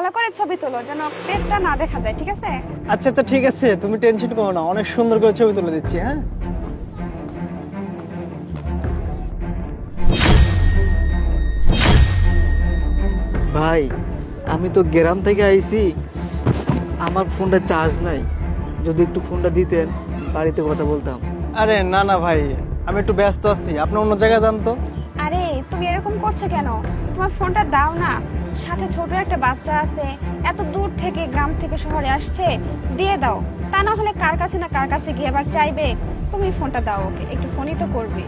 ভালো করে ছবি তোলো, যেন পেটটা না দেখা যায়, ঠিক আছে? আচ্ছা আচ্ছা ঠিক আছে, তুমি টেনশন করো না, অনেক সুন্দর করে ছবি তুলে দিচ্ছি। হ্যাঁ ভাই, আমি তো গ্রাম থেকে আইছি, আমার ফোনটা চার্জ নাই, যদি একটু ফোনটা দিতেন বাড়িতে কথা বলতাম। আরে না না ভাই, আমি একটু ব্যস্ত আছি, আপনি অন্য জায়গায় যান তো। আরে তুমি এরকম করছো কেন? তোমার ফোনটা দাও না, সাথে ছোট একটা বাচ্চা আছে, এত দূর থেকে গ্রাম থেকে শহরে আসছে, দিয়ে দাও। তা না হলে কার কাছে না কার কাছে গিয়ে আবার চাইবে। তুমি ফোনটা দাও ওকে, একটু ফোনই তো করবে।